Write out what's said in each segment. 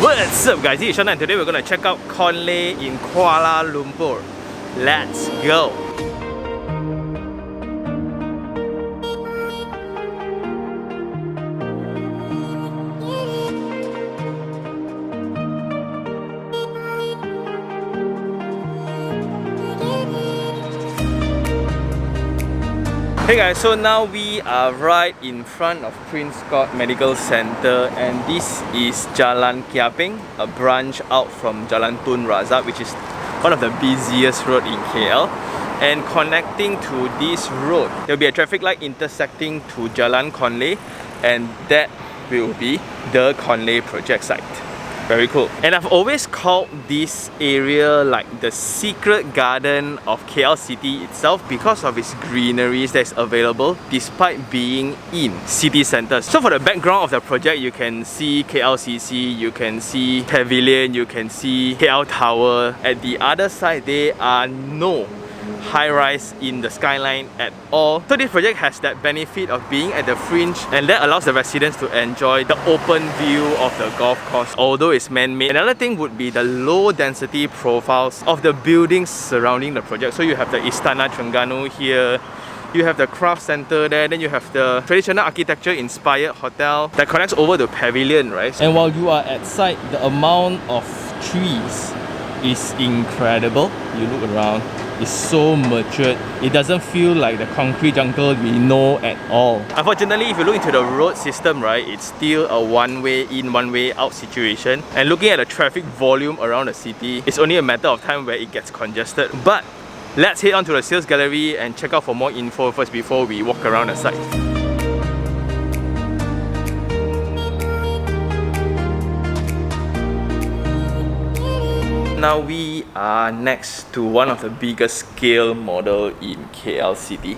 What's up guys, this is Sean and today we're going to check out Conlay in Kuala Lumpur. Let's go! Hey guys, so now we are right in front of Prince Scott Medical Centre, and this is Jalan Kiaping, a branch out from Jalan Tun Razak, which is one of the busiest road in KL. And connecting to this road, there will be a traffic light intersecting to Jalan Conlay, and that will be the Conlay project site. Very cool. And I've always called this area like the secret garden of KLCT itself because of its greeneries that's available despite being in city centers. So for the background of the project, you can see KLCC, you can see Pavilion, you can see KL Tower. At the other side, there are no high-rise in the skyline at all. So this project has that benefit of being at the fringe, and that allows the residents to enjoy the open view of the golf course, although it's man-made. Another thing would be the low density profiles of the buildings surrounding the project. So you have the Istana Terengganu here, you have the craft center there, then you have the traditional architecture inspired hotel that connects over to Pavilion, right? And while you are at site, the amount of trees is incredible. You look around, it's so matured. It doesn't feel like the concrete jungle we know at all. Unfortunately, if you look into the road system, right, it's still a one-way in, one-way out situation. And looking at the traffic volume around the city, it's only a matter of time where it gets congested. But let's head on to the sales gallery and check out for more info first before we walk around the site. Now we are next to one of the biggest scale model in KLCT.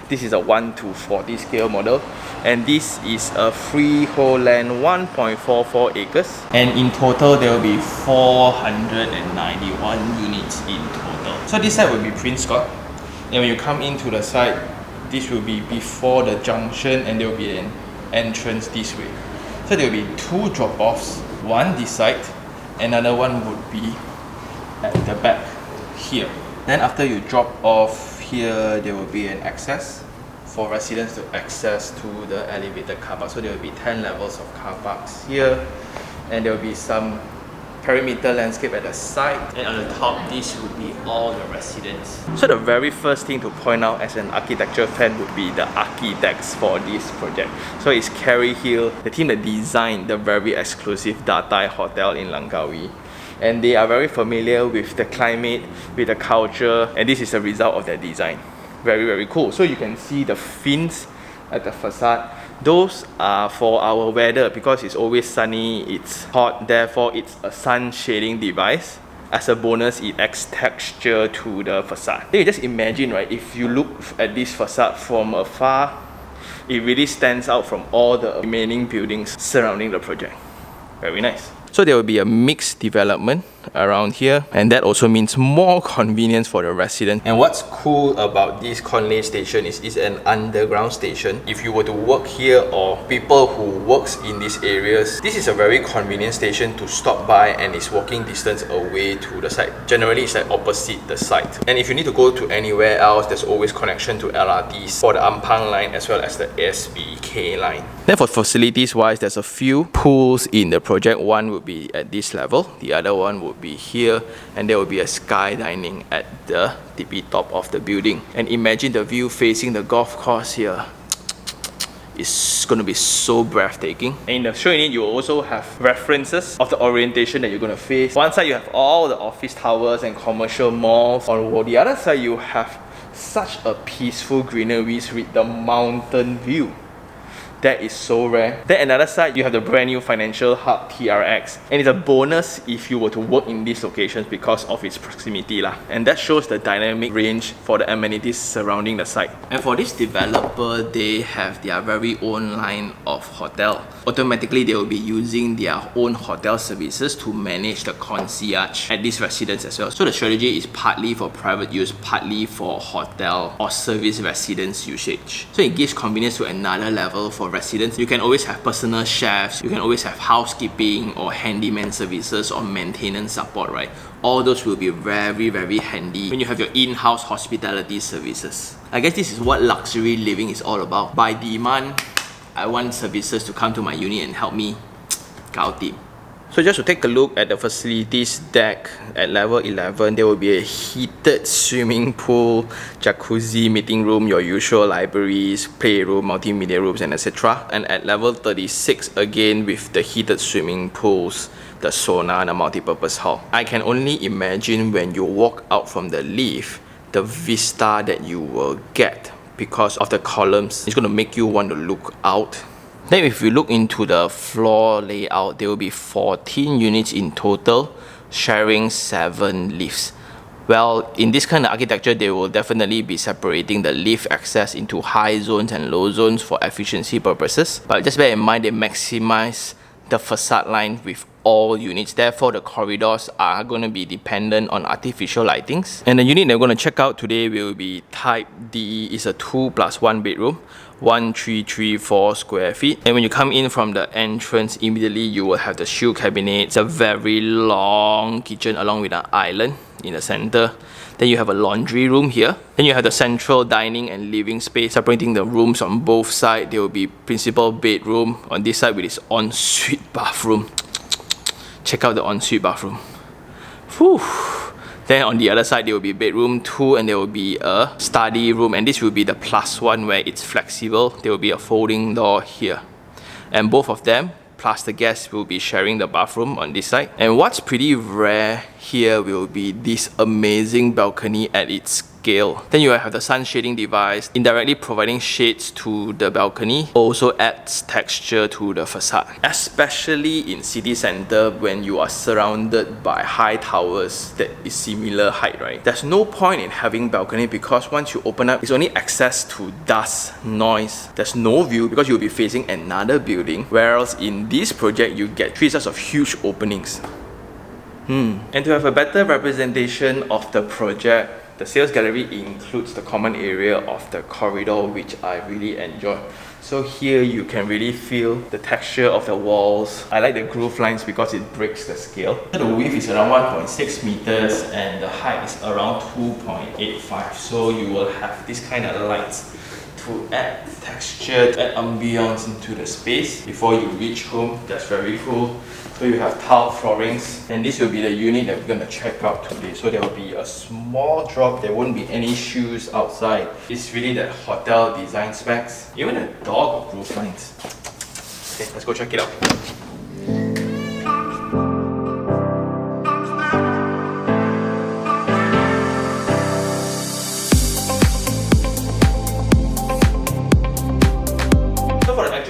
This is a 1:40 scale model, and this is a freehold land 1.44 acres, and in total there will be 491 units in total. So this side will be Prince Scott, and when you come into the site, this will be before the junction, and there will be an entrance this way. So there will be two drop-offs, one this side, another one would be at the back here. Then after you drop off here, there will be an access for residents to access to the elevated car park. So there will be 10 levels of car parks here, and there will be some perimeter landscape at the side, and on the top this would be all the residents. So the very first thing to point out as an architecture fan would be the architects for this project. So it's Kerry Hill, the team that designed the very exclusive Datai Hotel in Langkawi, and they are very familiar with the climate, with the culture, and this is a result of their design. Very cool. So you can see the fins at the facade. Those are for our weather because it's always sunny, it's hot, therefore it's a sun shading device. As a bonus, it adds texture to the facade. Then you just imagine, right, if you look at this facade from afar, it really stands out from all the remaining buildings surrounding the project. Very nice. So there will be a mixed development around here, and that also means more convenience for the residents. And what's cool about this Conlay station is it's an underground station. If you were to work here, or people who works in these areas, this is a very convenient station to stop by, and it's walking distance away to the site. Generally, it's like opposite the site. And if you need to go to anywhere else, there's always connection to LRTs for the Ampang line as well as the SBK line. Then for facilities wise, there's a few pools in the project. One would be at this level, the other one would be here, and there will be a sky dining at the tippy top of the building. And imagine the view facing the golf course here. It's going to be so breathtaking. And in the show unit, you will also have references of the orientation that you're going to face. One side you have all the office towers and commercial malls. On the other side you have such a peaceful greeneries with the mountain view. That is so rare. Then another side, you have the brand new financial hub TRX, and it's a bonus if you were to work in these locations because of its proximity lah. And that shows the dynamic range for the amenities surrounding the site. And for this developer, they have their very own line of hotel. Automatically, they will be using their own hotel services to manage the concierge at these residents as well. So the strategy is partly for private use, partly for hotel or service residence usage. So it gives convenience to another level for residents. You can always have personal chefs, you can always have housekeeping or handyman services or maintenance support, right? All those will be very, very handy when you have your in-house hospitality services. I guess this is what luxury living is all about. By demand, I want services to come to my unit and help me. Gao team. So just to take a look at the facilities deck at level 11, there will be a heated swimming pool, jacuzzi, meeting room, your usual libraries, playroom, multimedia rooms, and etc. And at level 36, again with the heated swimming pools, the sauna, and a multi-purpose hall. I can only imagine when you walk out from the lift, the vista that you will get because of the columns. It's going to make you want to look out. Then if you look into the floor layout, there will be 14 units in total, sharing 7 lifts. Well, in this kind of architecture, they will definitely be separating the lift access into high zones and low zones for efficiency purposes. But just bear in mind, they maximize the facade line with all units. Therefore, the corridors are going to be dependent on artificial lightings. And the unit that we're going to check out today will be Type D. It's a 2+1 bedroom, 1334 square feet. And when you come in from the entrance, immediately you will have the shoe cabinet. It's a very long kitchen along with an island in the center. Then you have a laundry room here. Then you have the central dining and living space. Separating the rooms on both sides, there will be principal bedroom on this side with its ensuite bathroom. Check out the ensuite bathroom. Whew. Then on the other side, there will be bedroom 2 and there will be a study room, and this will be the +1 where it's flexible. There will be a folding door here. And both of them, plus the guests, will be sharing the bathroom on this side. And what's pretty rare here will be this amazing balcony at its scale. Then you have the sun shading device, indirectly providing shades to the balcony, also adds texture to the facade. Especially in city center when you are surrounded by high towers that is similar height, right? There's no point in having balcony because once you open up, it's only access to dust, noise. There's no view because you'll be facing another building. Whereas in this project, you get 3 sets of huge openings. And to have a better representation of the project, the sales gallery includes the common area of the corridor, which I really enjoy. So here you can really feel the texture of the walls. I like the groove lines because it breaks the scale. The width is around 1.6 meters and the height is around 2.85. So you will have this kind of lights to add texture, add ambience into the space before you reach home. That's very cool. So you have tiled floorings, and this will be the unit that we're going to check out today. So there will be a small drop, there won't be any shoes outside. It's really the hotel design specs. Even the door got roof lines. Okay, let's go check it out.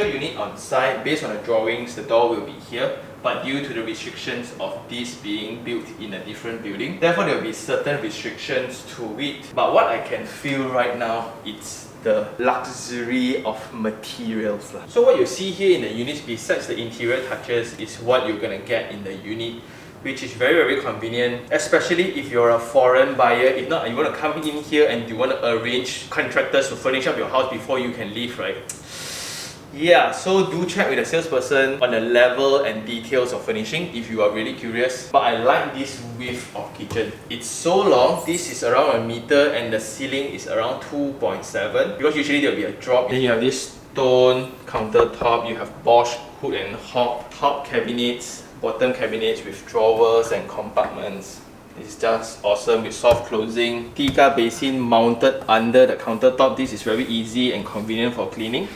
Unit on site, based on the drawings, the door will be here, but due to the restrictions of this being built in a different building, therefore there will be certain restrictions to it. But what I can feel right now, it's the luxury of materials. So what you see here in the units, besides the interior touches, is what you're gonna get in the unit, which is very, very convenient, especially if you're a foreign buyer. If not, you want to come in here and you want to arrange contractors to furnish up your house before you can leave, right? Yeah, so do check with the salesperson on the level and details of furnishing if you are really curious. But I like this width of kitchen. It's so long. This is around 1 meter and the ceiling is around 2.7 because usually there will be a drop. Then you have this stone countertop. You have Bosch hood and hob, top cabinets, bottom cabinets with drawers and compartments. It's just awesome with soft closing. Tiga basin mounted under the countertop. This is very easy and convenient for cleaning.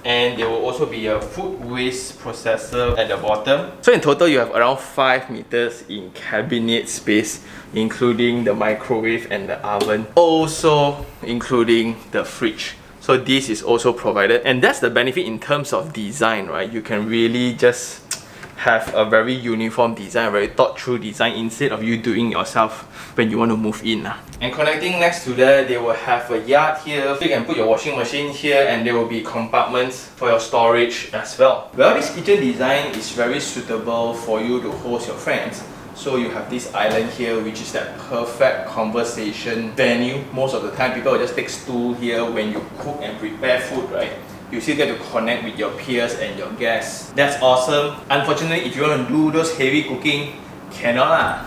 And there will also be a food waste processor at the bottom. So in total, you have around 5 meters in cabinet space, including the microwave and the oven, also including the fridge. So this is also provided, and that's the benefit in terms of design, right? You can really just have a very uniform design, a very thought through design instead of you doing yourself when you want to move in. And connecting next to that, they will have a yard here. So you can put your washing machine here and there will be compartments for your storage as well. Well, this kitchen design is very suitable for you to host your friends. So you have this island here, which is that perfect conversation venue. Most of the time, people will just take stool here when you cook and prepare food, right? you still get to connect with your peers and your guests. That's awesome. Unfortunately, if you want to do those heavy cooking, cannot lah.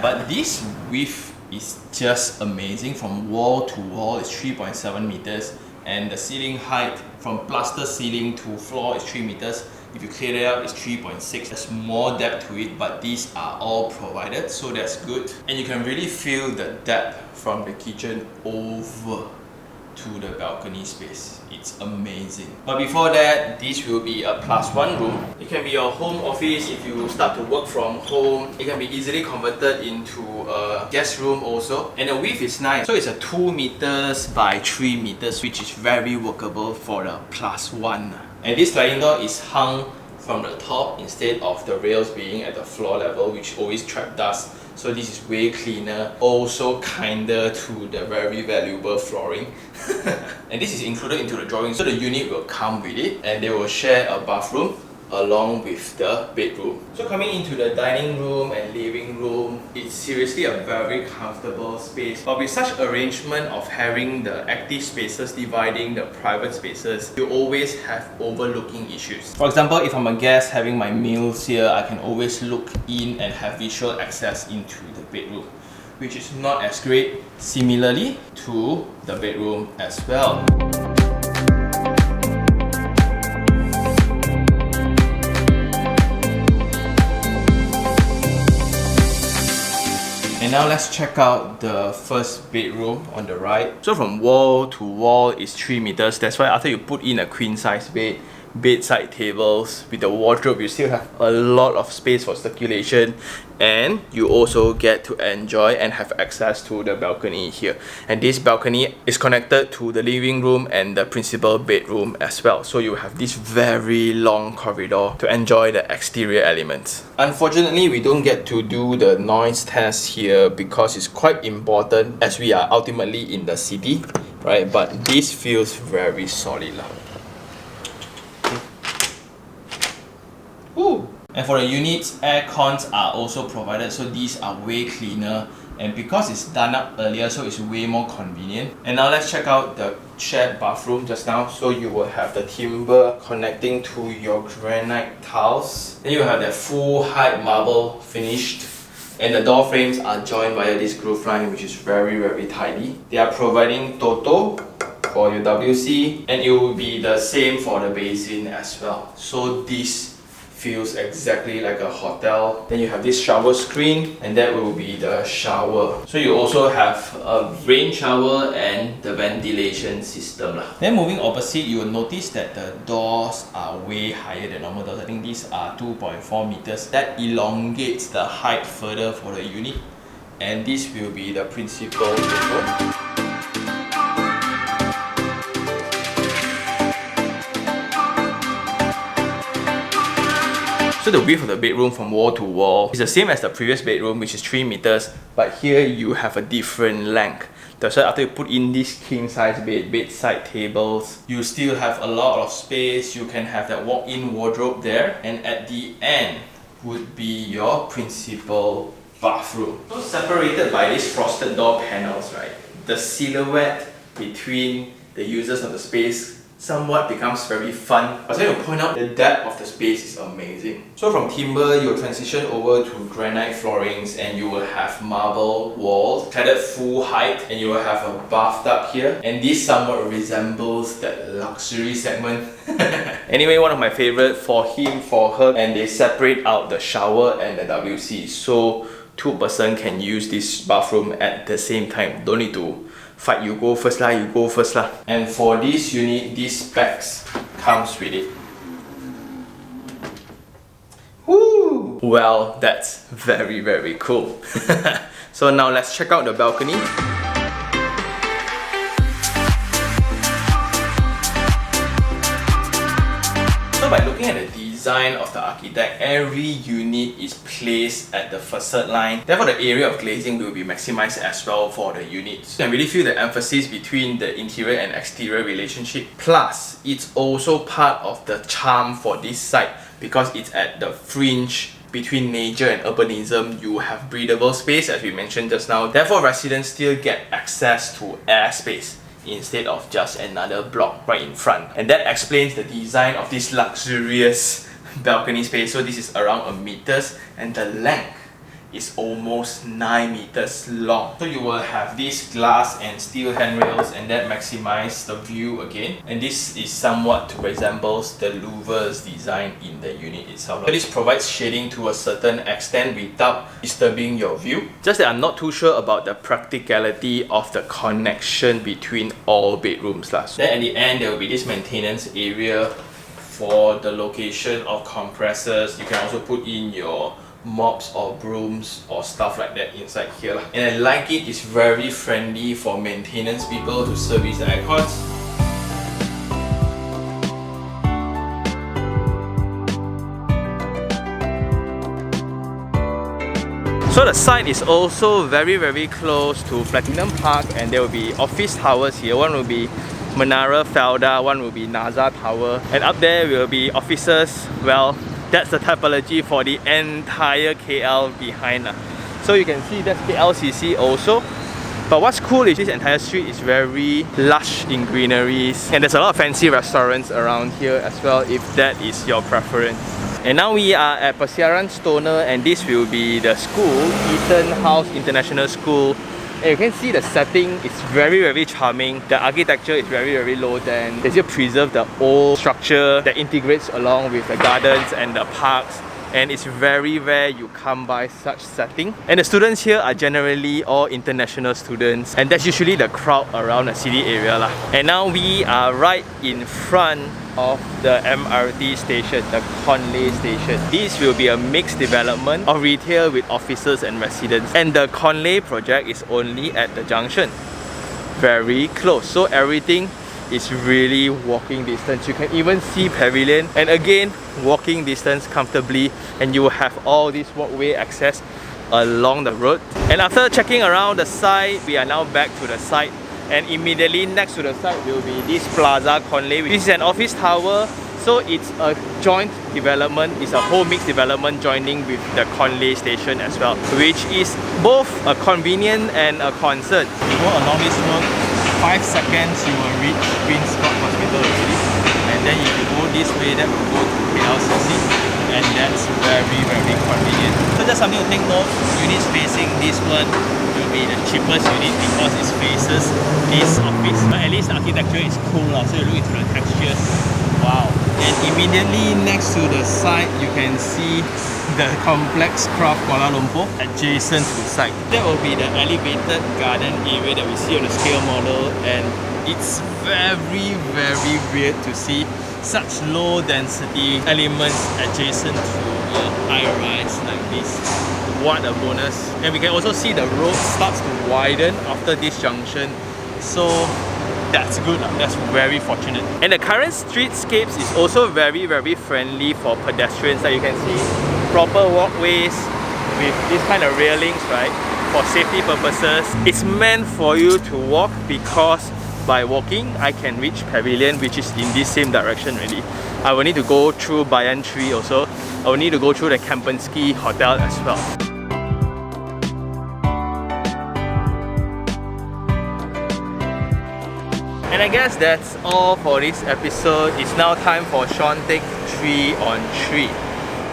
But this width is just amazing. From wall to wall is 3.7 meters, and the ceiling height from plaster ceiling to floor is 3 meters. If you clear it up, it's 3.6. There's more depth to it, but these are all provided, so that's good. And you can really feel the depth from the kitchen over to the balcony space. It's amazing. But before that, this will be a +1 room. It can be your home office if you start to work from home. It can be easily converted into a guest room also. And the width is nice. So it's a 2 meters by 3 meters, which is very workable for the +1. And this sliding door is hung from the top instead of the rails being at the floor level, which always trap dust. So this is way cleaner, also kinder to the very valuable flooring. And this is included into the drawing, so the unit will come with it, and they will share a bathroom along with the bedroom. So coming into the dining room and living room, it's seriously a very comfortable space. But with such arrangement of having the active spaces dividing the private spaces, you always have overlooking issues. For example, if I'm a guest having my meals here, I can always look in and have visual access into the bedroom, which is not as great similarly to the bedroom as well. And now let's check out the first bedroom on the right. So from wall to wall is 3 meters. That's why after you put in a queen size bed, bedside tables with the wardrobe, you still have a lot of space for circulation, and you also get to enjoy and have access to the balcony here. And this balcony is connected to the living room and the principal bedroom as well, so you have this very long corridor to enjoy the exterior elements. Unfortunately, we don't get to do the noise test here because it's quite important as we are ultimately in the city, right? But this feels very solid lah. Ooh. And for the units, air cons are also provided, so these are way cleaner, and because it's done up earlier, so it's way more convenient. And now let's check out the shared bathroom just now. So you will have the timber connecting to your granite tiles, then you have the full height marble finished, and the door frames are joined via this groove line, which is very tidy. They are providing Toto for your WC, and it will be the same for the basin as well. So this feels exactly like a hotel. Then you have this shower screen, and that will be the shower. So you also have a rain shower and the ventilation system lah. Then moving opposite, you will notice that the doors are way higher than normal doors. I think these are 2.4 meters. That elongates the height further for the unit, and this will be the principal bedroom. So the width of the bedroom from wall to wall is the same as the previous bedroom, which is 3 meters, but here you have a different length. That's why after you put in this king size bed, bedside tables, you still have a lot of space. You can have that walk-in wardrobe there, and at the end would be your principal bathroom. So separated by these frosted door panels, right? The silhouette between the users of the space somewhat becomes very fun. But I want to point out the depth of the space is amazing. So from timber, you'll transition over to granite floorings, and you will have marble walls, cladded full height, and you will have a bathtub here. And this somewhat resembles that luxury segment. Anyway, one of my favorite for him, for her, and they separate out the shower and the WC. So 2 person can use this bathroom at the same time. Don't need to fight, you go first lah, you go first lah. And for this unit, these specs comes with it. Woo! Well, that's very cool. So now let's check out the balcony. So by looking at the design of the architect, every unit is placed at the facade line. Therefore, the area of glazing will be maximized as well for the units. You can really feel the emphasis between the interior and exterior relationship. Plus, it's also part of the charm for this site because it's at the fringe between nature and urbanism. You have breathable space, as we mentioned just now. Therefore, residents still get access to airspace. instead of just another block right in front. And that explains the design of this luxurious balcony space. So this is around 1 meter and the length is almost 9 meters long. So you will have these glass and steel handrails, and that maximizes the view again. And this is somewhat resembles the louvers design in the unit itself. So this provides shading to a certain extent without disturbing your view. Just that I'm not too sure about the practicality of the connection between all bedrooms. Then at the end, there will be this maintenance area for the location of compressors. You can also put in your mops or brooms or stuff like that inside here. And I like it, it's very friendly for maintenance people to service the aircons. So the site is also very close to Platinum Park, and there will be office towers here. One will be Menara Felda, one will be NASA Tower, and up there will be offices. Well, that's the typology for the entire KL behind. So you can see that's KLCC also. But what's cool is this entire street is very lush in greeneries, and there's a lot of fancy restaurants around here as well if that is your preference. And now we are at Persiaran Stoner, and this will be the school, Eton House International School. And you can see the setting is very charming. The architecture is very low then. They just preserve the old structure that integrates along with the gardens and the parks. And it's very rare you come by such setting. And the students here are generally all international students, and that's usually the crowd around the city area lah. And now we are right in front of the MRT station, the Conlay station. This will be a mixed development of retail with offices and residents. And the Conlay project is only at the junction, very close. So everything is really walking distance. You can even see pavilion, and again walking distance comfortably, and you will have all this walkway access along the road. And after checking around the site, we are now back to the site, and immediately next to the site will be this Plaza Conlay. This is an office tower, so it's a joint development, it's a whole mixed development joining with the Conlay station as well, which is both a convenient and a concern. You go along this road, 5 seconds you will reach Prince Hospital already, and then if you go this way, that will go to KLCC, and that's very convenient. So that's something to take note. Units facing this one will be the cheapest unit because it faces this office. But at least the architecture is cool, so you look into the textures. Wow! And immediately next to the site, you can see the complex craft Kuala Lumpur adjacent to the site. That will be the elevated garden area that we see on the scale model, and it's very weird to see such low density elements adjacent to a high rise like this. What a bonus! And we can also see the road starts to widen after this junction, so that's good, that's very fortunate. And the current streetscapes is also very friendly for pedestrians. Like you can see proper walkways with this kind of railings, right, for safety purposes. It's meant for you to walk because by walking I can reach Pavilion, which is in this same direction really. I will need to go through Bayan Tree also. I will need to go through the Kempinski Hotel as well. And I guess that's all for this episode. It's now time for Sean Take 3 on 3.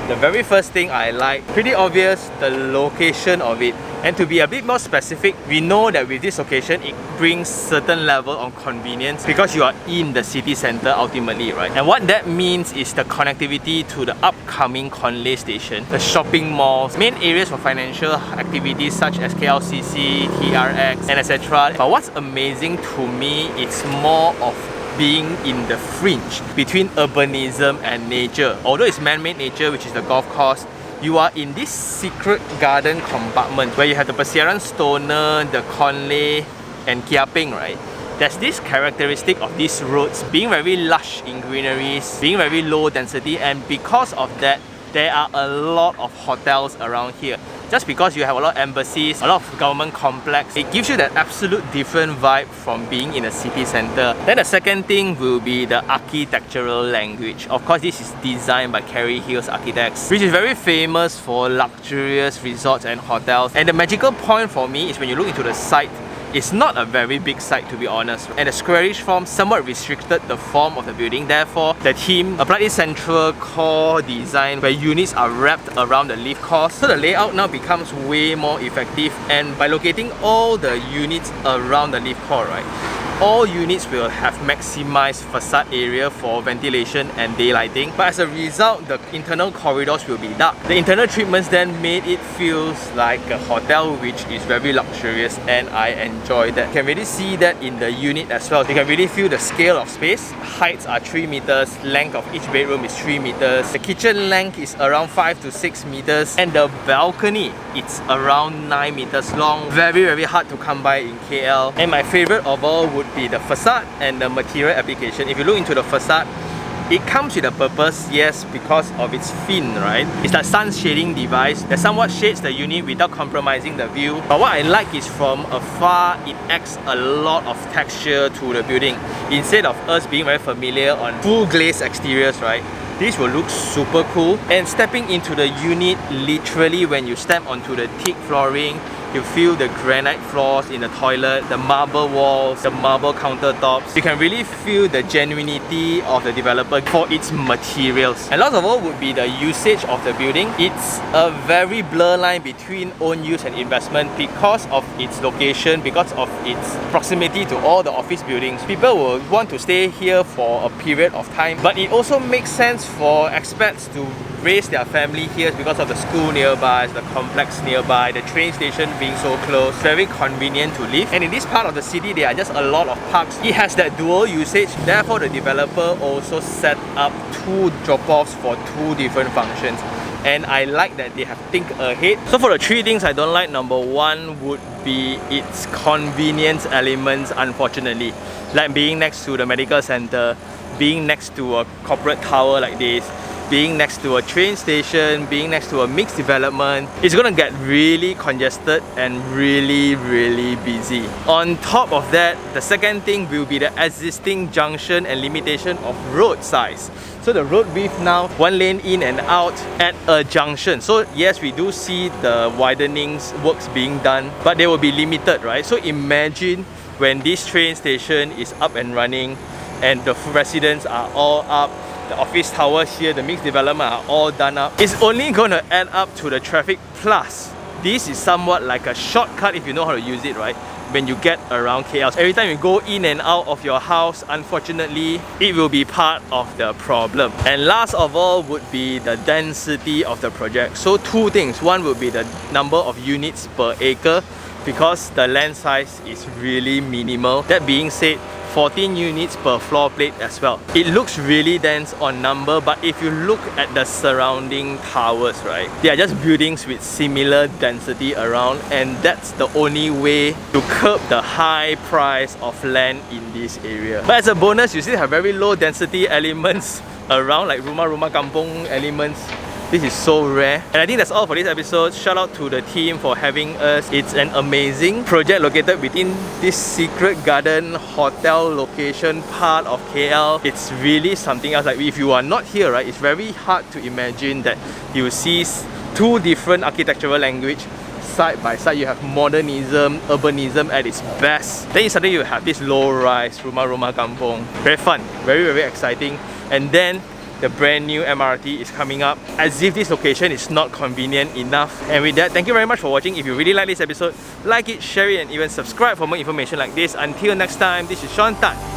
The very first thing I like, pretty obvious, the location of it. And to be a bit more specific, we know that with this location, it brings certain level of convenience because you are in the city center ultimately, right? And what that means is the connectivity to the upcoming Conlay station, the shopping malls, main areas for financial activities such as KLCC, TRX, and etc. But what's amazing to me, it's more of being in the fringe between urbanism and nature. Although it's man-made nature, which is the golf course, you are in this secret garden compartment where you have the Persiaran Stoner, the Conlay, and Kiaping, right? There's this characteristic of these roads being very lush in greeneries, being very low density, and because of that, there are a lot of hotels around here. Just because you have a lot of embassies, a lot of government complex, it gives you that absolute different vibe from being in a city center. Then the second thing will be the architectural language. Of course, this is designed by Kerry Hills Architects, which is very famous for luxurious resorts and hotels. And the magical point for me is when you look into the site, It's not a very big site, to be honest, and the squarish form somewhat restricted the form of the building. Therefore, the team applied this central core design where units are wrapped around the lift course. So the layout now becomes way more effective, and by locating all the units around the lift core, right, all units will have maximized facade area for ventilation and daylighting, but as a result, the internal corridors will be dark. The internal treatments then made it feel like a hotel, which is very luxurious, and I enjoy that. You can really see that in the unit as well. You can really feel the scale of space. Heights are 3 meters, length of each bedroom is 3 meters. The kitchen length is around 5 to 6 meters, and the balcony, it's around 9 meters long. Very, very hard to come by in KL. And my favorite of all would be the facade and the material application. If you look into the facade, it comes with a purpose, yes, because of its fin, right? It's that sun shading device that somewhat shades the unit without compromising the view. But what I like is from afar, it adds a lot of texture to the building. Instead of us being very familiar on full glazed exteriors, right? This will look super cool. And stepping into the unit, literally when you step onto the thick flooring, you feel the granite floors in the toilet, the marble walls, the marble countertops. You can really feel the genuinity of the developer for its materials. And last of all would be the usage of the building. It's a very blur line between own use and investment because of its location, because of its proximity to all the office buildings. People will want to stay here for a period of time, but it also makes sense for expats to raise their family here because of the school nearby, the complex nearby, the train station being so close. Very convenient to live. And in this part of the city, there are just a lot of parks. It has that dual usage. Therefore, the developer also set up 2 drop-offs for 2 different functions. And I like that they have think ahead. So for the 3 things I don't like, number 1 would be its convenience elements, unfortunately. Like being next to the medical center, being next to a corporate tower like this, being next to a train station, being next to a mixed development. It's gonna get really congested and really busy. On top of that, the second thing will be the existing junction and limitation of road size. So the road width now, 1 lane in and out at a junction. So yes, we do see the widenings works being done, but they will be limited, right? So imagine when this train station is up and running and the residents are all up, the office towers here, the mixed development are all done up. It's only gonna add up to the traffic, plus this is somewhat like a shortcut if you know how to use it, right? When you get around KL. Every time you go in and out of your house, unfortunately, it will be part of the problem. And last of all would be the density of the project. So 2 things. One would be the number of units per acre, because the land size is really minimal. That being said, 14 units per floor plate as well. It looks really dense on number, but if you look at the surrounding towers, right, they are just buildings with similar density around, and that's the only way to curb the high price of land in this area. But as a bonus, you still have very low density elements around, like rumah kampung elements. This is so rare. And I think that's all for this episode. Shout out to the team for having us. It's an amazing project located within this secret garden hotel location part of KL. It's really something else. Like if you are not here, right, it's very hard to imagine that you see 2 different architectural language side by side. You have modernism, urbanism at its best. Then suddenly you have this low-rise rumah kampung. Very fun, very exciting. And then the brand new MRT is coming up, as if this location is not convenient enough. And with that, thank you very much for watching. If you really like this episode, like it, share it, and even subscribe for more information like this. Until next time, this is Sean Tan.